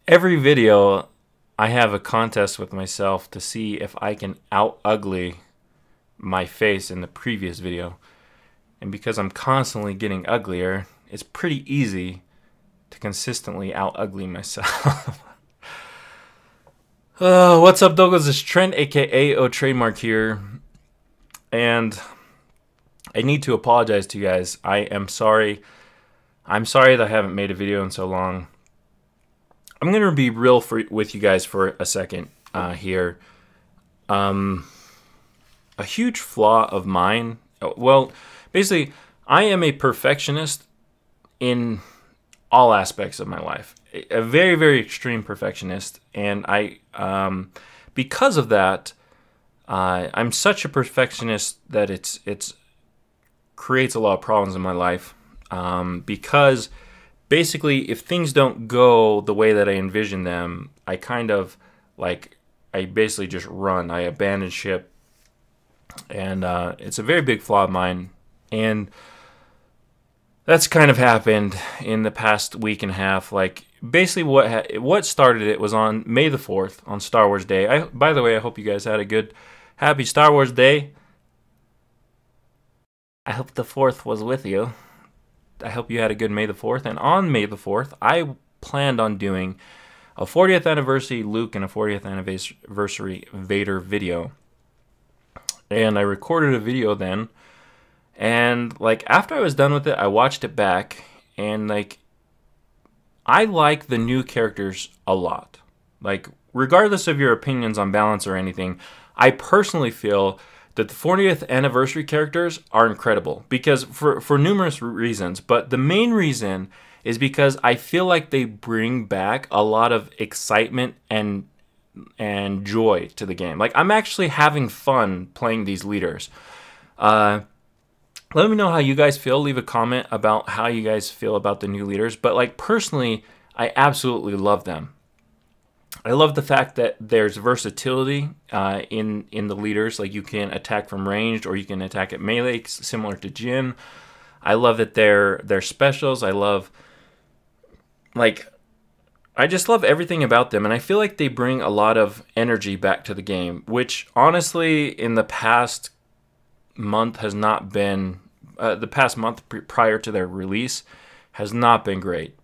Every video, I have a contest with myself to see if I can out-ugly my face in the previous video. And because I'm constantly getting uglier, it's pretty easy to consistently out-ugly myself. What's up, Tokos? It's Trent, aka oTradeMark here. And I need to apologize to you guys. I am sorry. I'm sorry that I haven't made a video in so long. I'm going to be real with you guys for a second here. A huge flaw of mine. Well, basically, I am a perfectionist in all aspects of my life. A very, very extreme perfectionist. And because of that, I'm such a perfectionist that it creates a lot of problems in my life. Because basically, if things don't go the way that I envision them, I basically just run. I abandon ship. And it's a very big flaw of mine. And that's kind of happened in the past week and a half. Like, basically what started it was on May the 4th, on Star Wars Day. By the way, I hope you guys had a good, happy Star Wars Day. I hope the 4th was with you. I hope you had a good May the 4th. And on May the 4th, I planned on doing a 40th anniversary Luke and a 40th anniversary Vader video. And I recorded a video then. And like after I was done with it, I watched it back. And like, I like the new characters a lot. Like, regardless of your opinions on balance or anything, I personally feel that the 40th anniversary characters are incredible because for numerous reasons, but the main reason is because I feel like they bring back a lot of excitement and joy to the game. Like, I'm actually having fun playing these leaders. Let me know how you guys feel. Leave a comment about how you guys feel about the new leaders. But like personally, I absolutely love them. I love the fact that there's versatility in the leaders. Like, you can attack from ranged or you can attack at melee, similar to Jin. I love that they're specials. I just love everything about them, and I feel like they bring a lot of energy back to the game, which honestly in the past month has not been the past month prior to their release has not been great.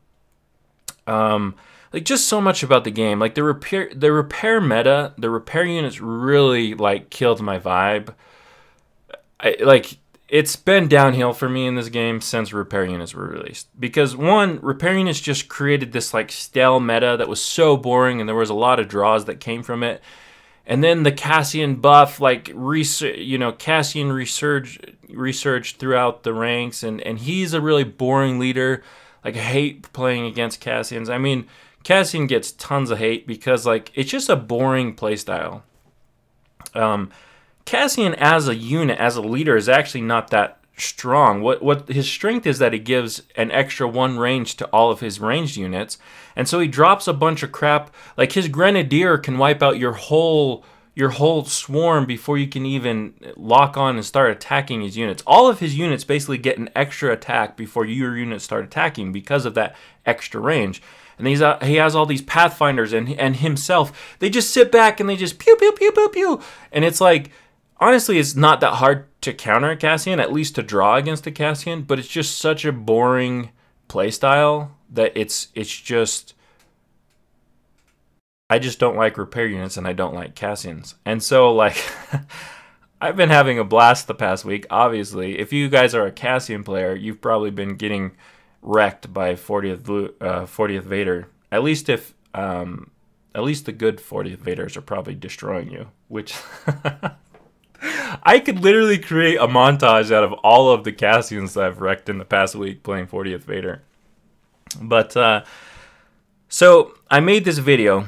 Like, just so much about the game. Like, the repair meta, the repair units really like killed my vibe. It's been downhill for me in this game since repair units were released. Because one, repair units just created this like stale meta that was so boring, and there was a lot of draws that came from it. And then the Cassian buff, like, Cassian resurged throughout the ranks, and he's a really boring leader. Like, I hate playing against Cassians. I mean, Cassian gets tons of hate because, like, it's just a boring playstyle. Cassian as a unit, as a leader, is actually not that strong. What his strength is that he gives an extra 1 range to all of his ranged units, and so he drops a bunch of crap. Like, his Grenadier can wipe out your whole swarm before you can even lock on and start attacking his units. All of his units basically get an extra attack before your units start attacking because of that extra range. And he has all these Pathfinders and himself. They just sit back and they just pew, pew, pew, pew, pew. And it's like, honestly, it's not that hard to counter a Cassian, at least to draw against a Cassian, but it's just such a boring playstyle that it's just... I just don't like repair units, and I don't like Cassians. And so, like, I've been having a blast the past week, obviously. If you guys are a Cassian player, you've probably been getting wrecked by 40th Vader. At least the good 40th Vaders are probably destroying you, which... I could literally create a montage out of all of the Cassians that I've wrecked in the past week playing 40th Vader. But, so I made this video,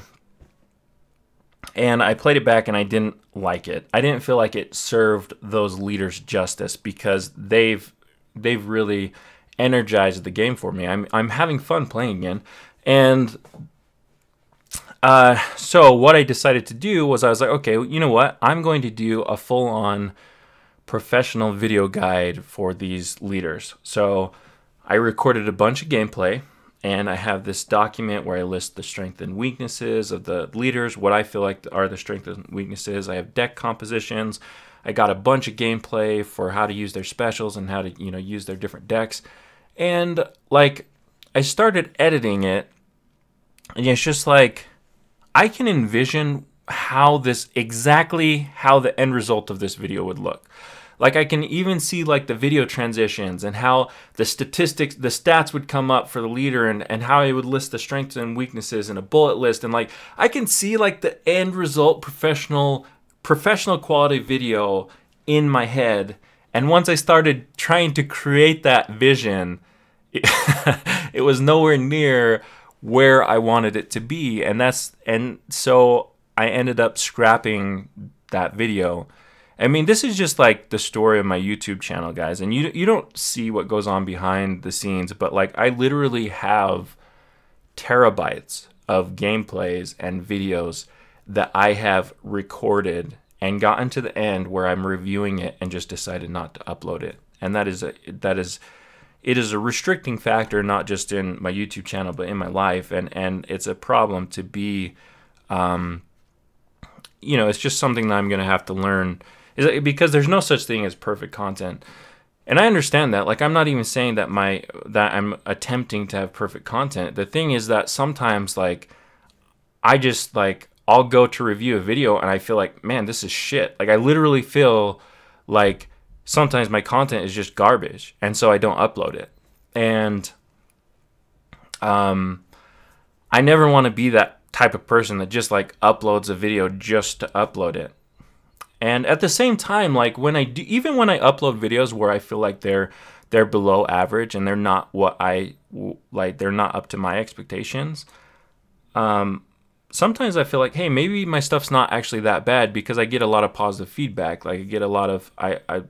and I played it back, and I didn't like it. I didn't feel like it served those leaders justice because they've really energized the game for me. I'm having fun playing again, and so what I decided to do was I was like, okay, you know what? I'm going to do a full-on professional video guide for these leaders. So I recorded a bunch of gameplay. and I have this document where I list the strengths and weaknesses of the leaders, what I feel like are the strengths and weaknesses. I have deck compositions. I got a bunch of gameplay for how to use their specials and how to, you know, use their different decks. And like, I started editing it, and it's just like, I can envision exactly how the end result of this video would look. Like, I can even see like the video transitions and how the statistics, the stats would come up for the leader, and how I would list the strengths and weaknesses in a bullet list. And like, I can see like the end result professional quality video in my head. And once I started trying to create that vision, it was nowhere near where I wanted it to be. And so I ended up scrapping that video. I mean, this is just like the story of my YouTube channel, guys. And you don't see what goes on behind the scenes, but like, I literally have terabytes of gameplays and videos that I have recorded and gotten to the end where I'm reviewing it and just decided not to upload it. And it is a restricting factor, not just in my YouTube channel, but in my life. And it's a problem to be, you know, it's just something that I'm going to have to learn, because there's no such thing as perfect content. And I understand that. Like, I'm not even saying that I'm attempting to have perfect content. The thing is that sometimes, like, I just, like, I'll go to review a video and I feel like, man, this is shit. Like, I literally feel like sometimes my content is just garbage, and so I don't upload it. And I never want to be that type of person that just like uploads a video just to upload it. And at the same time, like, even when I upload videos where I feel like they're below average and they're not what they're not up to my expectations, sometimes I feel like, hey, maybe my stuff's not actually that bad, because I get a lot of positive feedback. Like, I get a lot of, I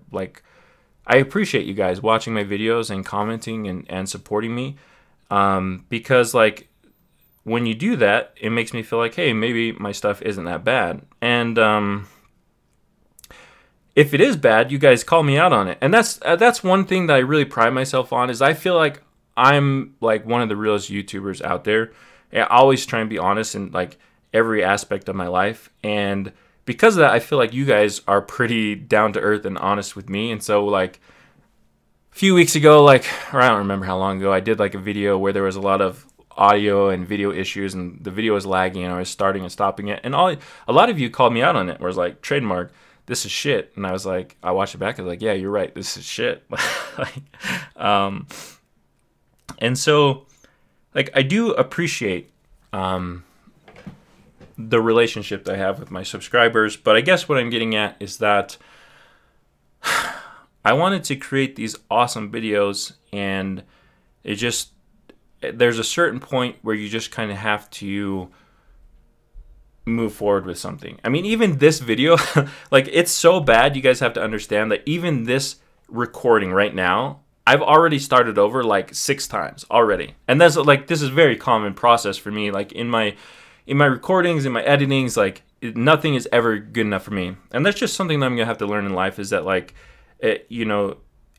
appreciate you guys watching my videos and commenting and supporting me, because like, when you do that, it makes me feel like, hey, maybe my stuff isn't that bad. And if it is bad, you guys call me out on it. And that's one thing that I really pride myself on, is I feel like I'm like one of the realest YouTubers out there. I always try and be honest in like every aspect of my life. And because of that, I feel like you guys are pretty down to earth and honest with me. And so like a few weeks ago, like, or I don't remember how long ago, I did like a video where there was a lot of audio and video issues, and the video was lagging, and I was starting and stopping it. And a lot of you called me out on it, where it's like, TradeMark, this is shit. And I was like, I watched it back, I was like, yeah, you're right, this is shit. And so like, I do appreciate the relationship that I have with my subscribers, but I guess what I'm getting at is that I wanted to create these awesome videos, and there's a certain point where you just kind of have to move forward with something. I mean, even this video, like, it's so bad, you guys have to understand that even this recording right now, I've already started over like 6 times already. And that's like, this is a very common process for me. Like, in my recordings, in my editings, like, nothing is ever good enough for me. And that's just something that I'm gonna have to learn in life, is that like, you know,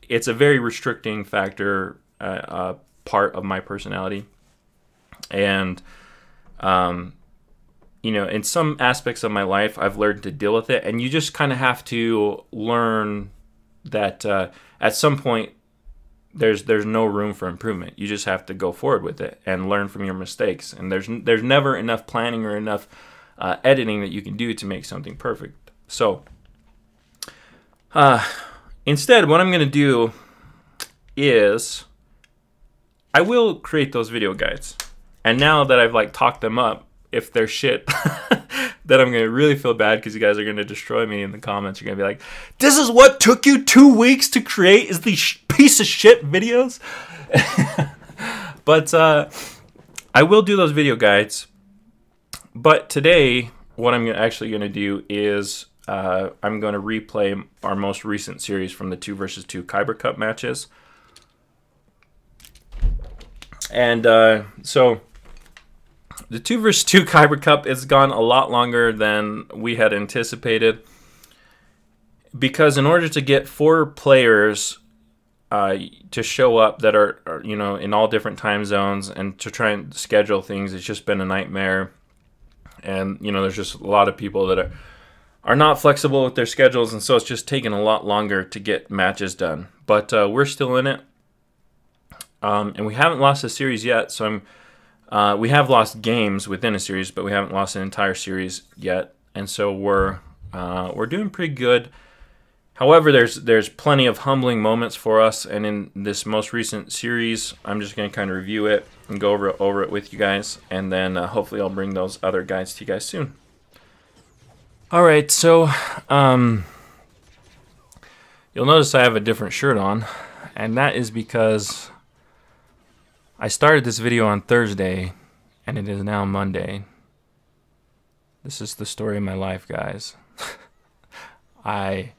it's a very restricting factor, part of my personality. And you know, in some aspects of my life, I've learned to deal with it. And you just kind of have to learn that at some point, there's no room for improvement. You just have to go forward with it and learn from your mistakes. And there's never enough planning or enough editing that you can do to make something perfect. So instead, what I'm going to do is I will create those video guides. And now that I've like talked them up, if they're shit, then I'm going to really feel bad, because you guys are going to destroy me in the comments. You're going to be like, this is what took you 2 weeks to create, is these piece of shit videos? But I will do those video guides. But today, what I'm actually going to do is I'm going to replay our most recent series from the 2 versus 2 Kyber Cup matches. And so the 2 versus 2 Kyber Cup has gone a lot longer than we had anticipated, because in order to get 4 players to show up that are, you know, in all different time zones, and to try and schedule things. It's just been a nightmare. And, you know, there's just a lot of people that are not flexible with their schedules, and so it's just taken a lot longer to get matches done. But we're still in it, and we haven't lost a series yet. So we have lost games within a series, but we haven't lost an entire series yet, and so we're doing pretty good. However, there's plenty of humbling moments for us, and in this most recent series, I'm just going to kind of review it and go over it with you guys, and then hopefully I'll bring those other guides to you guys soon. All right, so you'll notice I have a different shirt on, and that is because I started this video on Thursday, and it is now Monday. This is the story of my life, guys. I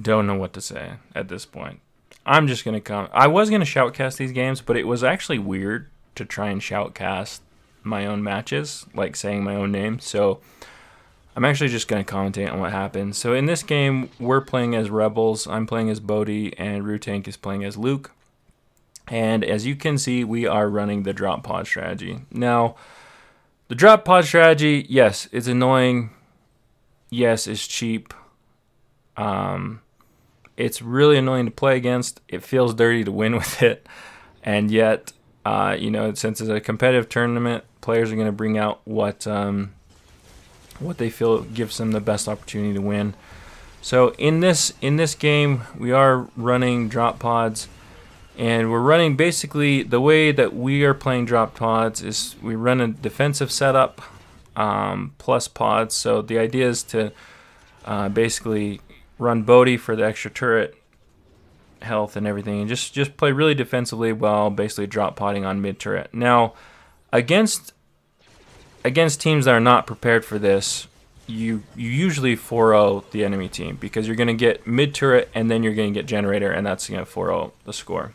don't know what to say at this point. I'm just going to come. I was going to shoutcast these games, but it was actually weird to try and shoutcast my own matches, like saying my own name. So I'm actually just going to commentate on what happened. So in this game, we're playing as Rebels. I'm playing as Bodhi, and RuTank is playing as Luke. And as you can see, we are running the drop pod strategy. Now, the drop pod strategy, yes, it's annoying. Yes, it's cheap. It's really annoying to play against. It feels dirty to win with it, and yet, you know, since it's a competitive tournament, players are going to bring out what they feel gives them the best opportunity to win. So in this game, we are running drop pods, and we're running basically the way that we are playing drop pods is we run a defensive setup plus pods. So the idea is to basically run Bodhi for the extra turret health and everything, and just play really defensively while basically drop podding on mid turret. Now, against teams that are not prepared for this, you usually 4-0 the enemy team, because you're going to get mid turret and then you're going to get generator, and that's going to 4-0 the score.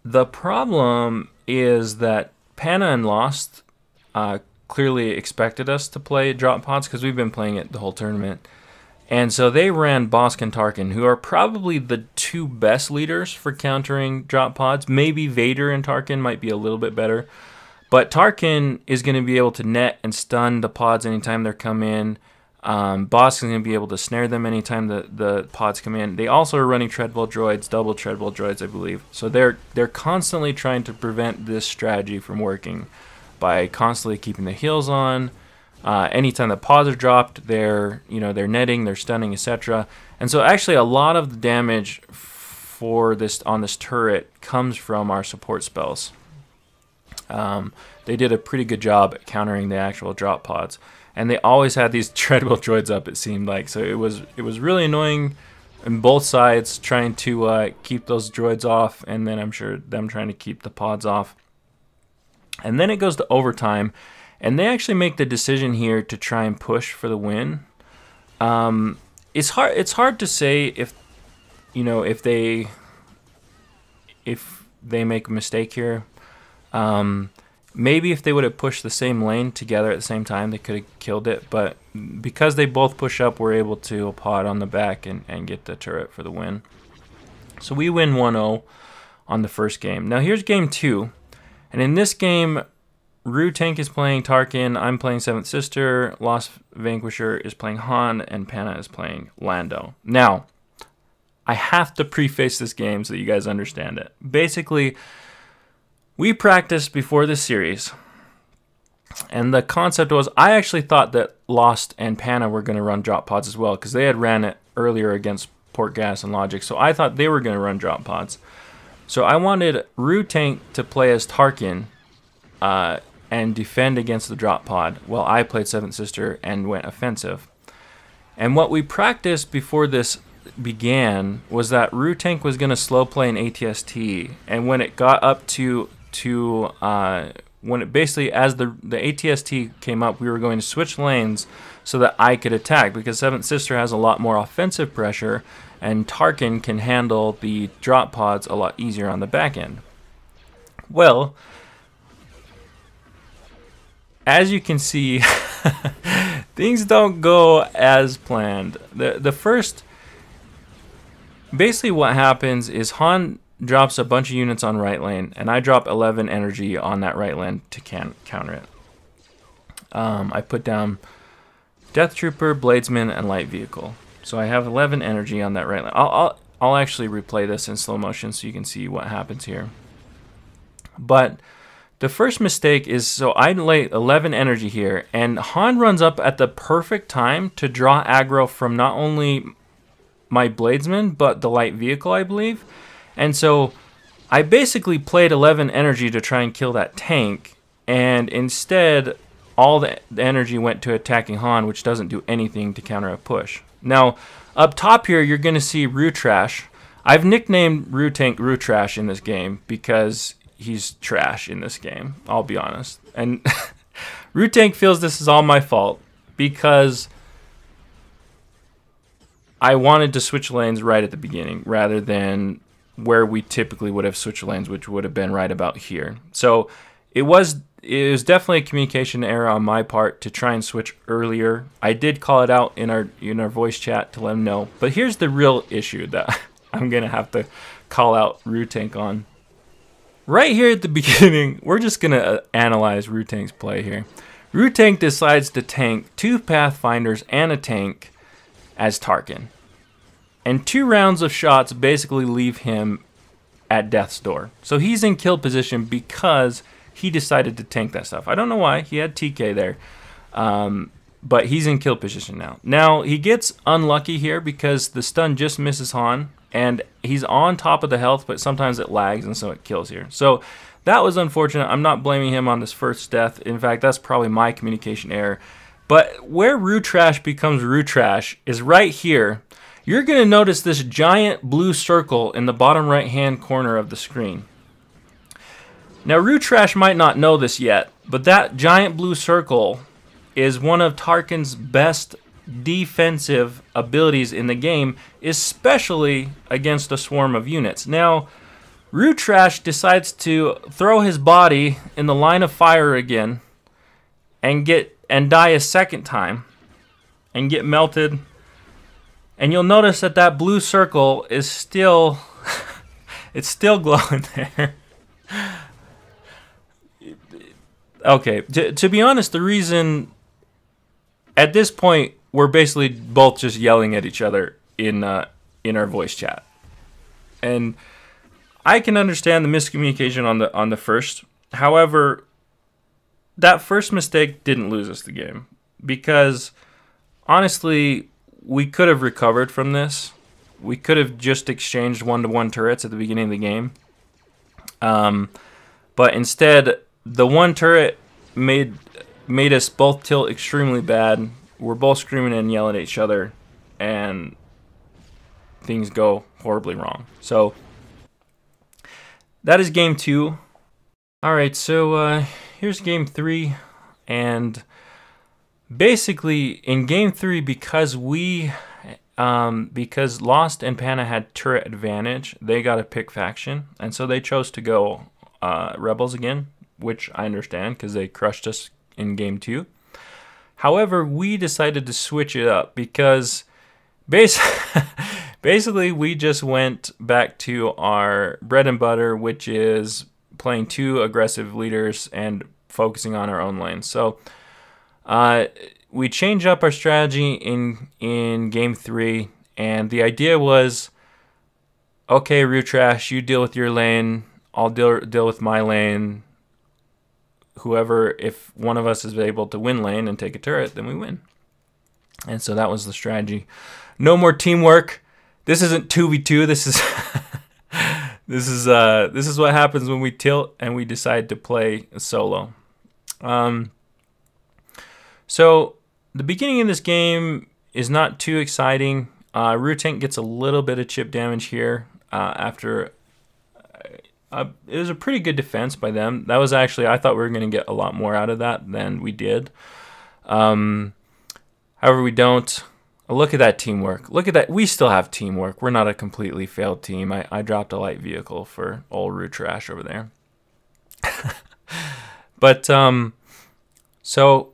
The problem is that Panna and Lost clearly expected us to play drop pods because we've been playing it the whole tournament. And so they ran Bosk and Tarkin, who are probably the two best leaders for countering drop pods. Maybe Vader and Tarkin might be a little bit better. But Tarkin is going to be able to net and stun the pods anytime they come in. Bosk is going to be able to snare them anytime the pods come in. They also are running treadwell droids, double treadwell droids, I believe. So they're constantly trying to prevent this strategy from working by constantly keeping the heals on. Anytime the pods are dropped, they're netting, they're stunning, etc. And so actually a lot of the damage for on this turret comes from our support spells. They did a pretty good job at countering the actual drop pods, and they always had these treadwell droids up, it seemed like. So it was really annoying on both sides, trying to keep those droids off, and then I'm sure them trying to keep the pods off. And then it goes to overtime. And they actually make the decision here to try and push for the win. It's hard to say if they make a mistake here. Maybe if they would have pushed the same lane together at the same time, they could have killed it. But because they both push up, we're able to pod on the back and get the turret for the win. So we win 1-0 on the first game. Now here's game 2. And in this game, RuTank is playing Tarkin, I'm playing Seventh Sister, Lost Vanquisher is playing Han, and Panna is playing Lando. Now, I have to preface this game so that you guys understand it. Basically, we practiced before this series, and the concept was, I actually thought that Lost and Panna were going to run drop pods as well, because they had ran it earlier against Port Gas and Logic, so I thought they were going to run drop pods. So I wanted RuTank to play as Tarkin, and defend against the drop pod, while I played Seventh Sister and went offensive. And what we practiced before this began was that RuTank was going to slow play an ATST, and when it got up when it basically, as the ATST came up, we were going to switch lanes so that I could attack, because Seventh Sister has a lot more offensive pressure, and Tarkin can handle the drop pods a lot easier on the back end. Well, as you can see, things don't go as planned. The first basically what happens is Han drops a bunch of units on right lane, and I drop 11 energy on that right lane to counter it. I put down Death Trooper, Bladesman, and Light Vehicle. So I have 11 energy on that right lane. I'll actually replay this in slow motion so you can see what happens here. But the first mistake is, so I lay 11 energy here, and Han runs up at the perfect time to draw aggro from not only my Bladesman, but the Light Vehicle, I believe. And so I basically played 11 energy to try and kill that tank, and instead all the energy went to attacking Han, which doesn't do anything to counter a push. Now, up top here, you're going to see RuTrash. I've nicknamed RuTank RuTrash in this game because he's trash in this game, I'll be honest. And RuTank feels this is all my fault because I wanted to switch lanes right at the beginning rather than where we typically would have switched lanes, which would have been right about here. So it was definitely a communication error on my part to try and switch earlier. I did call it out in our voice chat to let him know. But here's the real issue that I'm gonna have to call out RuTank on. Right here at the beginning, we're just gonna analyze RuTank's play here. RuTank decides to tank 2 Pathfinders and a tank as Tarkin. And 2 rounds of shots basically leave him at death's door. So he's in kill position because he decided to tank that stuff. I don't know why. He had TK there. But he's in kill position now. Now, he gets unlucky here because the stun just misses Han. And he's on top of the health, but sometimes it lags, and so it kills here. So that was unfortunate. I'm not blaming him on this first death. In fact, that's probably my communication error. But where RuTrash becomes RuTrash is right here. You're going to notice this giant blue circle in the bottom right-hand corner of the screen. Now, RuTrash might not know this yet, but that giant blue circle is one of Tarkin's best defensive abilities in the game, especially against a swarm of units. Now, RuTrash decides to throw his body in the line of fire again and die a second time and get melted. And you'll notice that that blue circle is still it's still glowing there. Okay, to be honest, the reason at this point we're basically both just yelling at each other in our voice chat, and I can understand the miscommunication on the first. However, that first mistake didn't lose us the game because honestly, we could have recovered from this. We could have just exchanged 1-to-1 turrets at the beginning of the game, but instead, the one turret made us both tilt extremely bad. We're both screaming and yelling at each other, and things go horribly wrong. So that is game 2. All right, so here's game 3, and basically in game 3, because Lost and Panna had turret advantage, they got to pick faction, and so they chose to go Rebels again, which I understand because they crushed us in game 2. However, we decided to switch it up because basically we just went back to our bread and butter, which is playing 2 aggressive leaders and focusing on our own lane. So we changed up our strategy in game 3, and the idea was, okay, RuTrash, you deal with your lane, I'll deal with my lane. Whoever, if one of us is able to win lane and take a turret, then we win. And so that was the strategy. No more teamwork. This isn't 2v2. This is this is what happens when we tilt and we decide to play solo. So the beginning of this game is not too exciting. RuTank gets a little bit of chip damage here after. It was a pretty good defense by them. That was actually, I thought we were going to get a lot more out of that than we did. However, we don't. Look at that teamwork. Look at that. We still have teamwork. We're not a completely failed team. I dropped a light vehicle for old RuTrash over there. But, so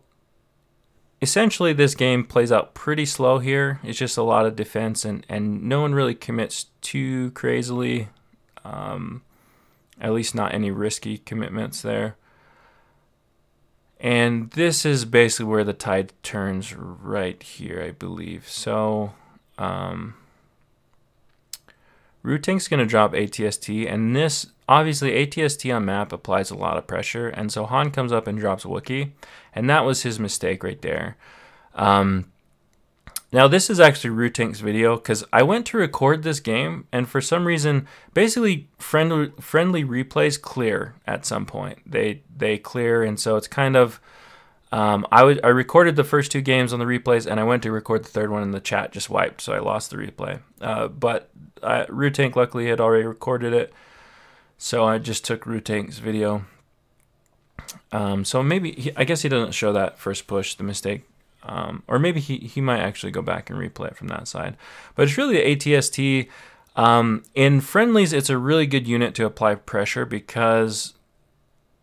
essentially this game plays out pretty slow here. It's just a lot of defense, and no one really commits too crazily. At least not any risky commitments there. And this is basically where the tide turns right here, I believe. So RuTank's going to drop ATST, and this, obviously ATST on map applies a lot of pressure, and so Han comes up and drops Wookiee, and that was his mistake right there. Now this is actually RuTank's video, because I went to record this game, and for some reason, basically friendly replays clear at some point. They clear, and so it's kind of, I recorded the first 2 games on the replays, and I went to record the third one, and the chat just wiped, so I lost the replay. But RuTank luckily had already recorded it, so I just took RuTank's video. So maybe, I guess he doesn't show that first push, the mistake. Or maybe he might actually go back and replay it from that side. But it's really the ATST. In friendlies, it's a really good unit to apply pressure, because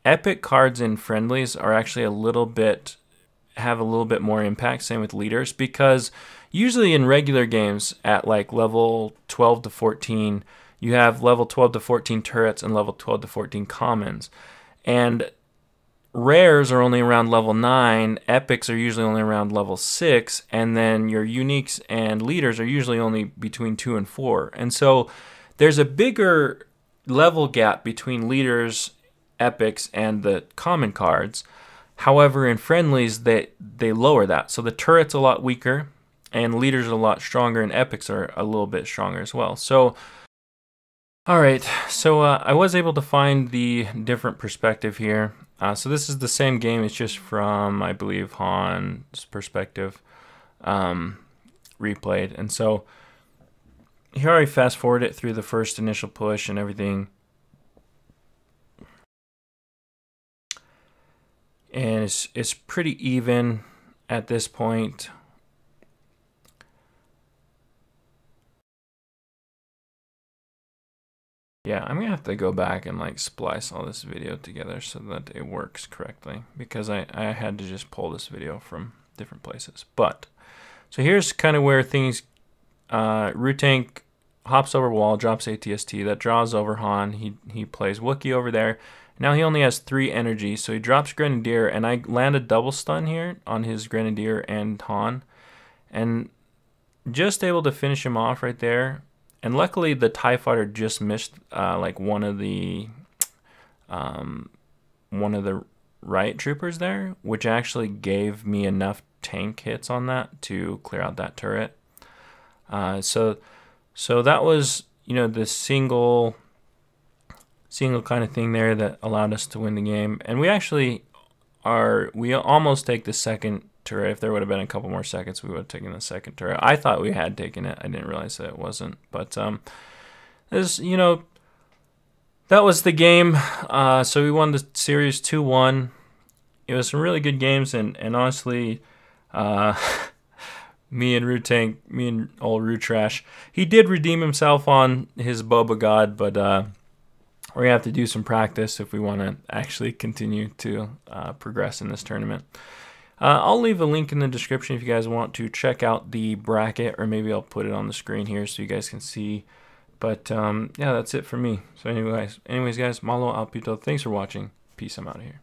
epic cards in friendlies are actually have a little bit more impact. Same with leaders, because usually in regular games at like level 12 to 14, you have level 12 to 14 turrets and level 12 to 14 commons. And rares are only around level 9, epics are usually only around level 6, and then your uniques and leaders are usually only between 2 and 4. And so there's a bigger level gap between leaders, epics, and the common cards. However, in friendlies, they lower that. So the turret's a lot weaker, and leaders are a lot stronger, and epics are a little bit stronger as well. So, all right, so I was able to find the different perspective here. So this is the same game, it's just from, I believe, Han's perspective, replayed. And so here I fast forward it through the first initial push and everything. And it's pretty even at this point. Yeah, I'm gonna have to go back and like splice all this video together so that it works correctly, because I had to just pull this video from different places. But so here's kind of where things, RuTank hops over wall, drops ATST, that draws over Han. He plays Wookiee over there. Now he only has 3 energy, so he drops Grenadier, and I landed double stun here on his Grenadier and Han, and just able to finish him off right there. And luckily, the TIE fighter just missed like one of the riot troopers there, which actually gave me enough tank hits on that to clear out that turret. So that was, you know, the single kind of thing there that allowed us to win the game. And we actually we almost take the second turret. If there would have been a couple more seconds, we would have taken the second turret. I thought we had taken it. I didn't realize that it wasn't. But as you know, that was the game. So we won the series 2-1. It was some really good games, and honestly, me and old RuTrash, he did redeem himself on his Boba God, but we're gonna have to do some practice if we want to actually continue to progress in this tournament. I'll leave a link in the description if you guys want to check out the bracket, or maybe I'll put it on the screen here so you guys can see. But yeah, that's it for me. So anyways guys, Malo, aupito. Thanks for watching. Peace. I'm out of here.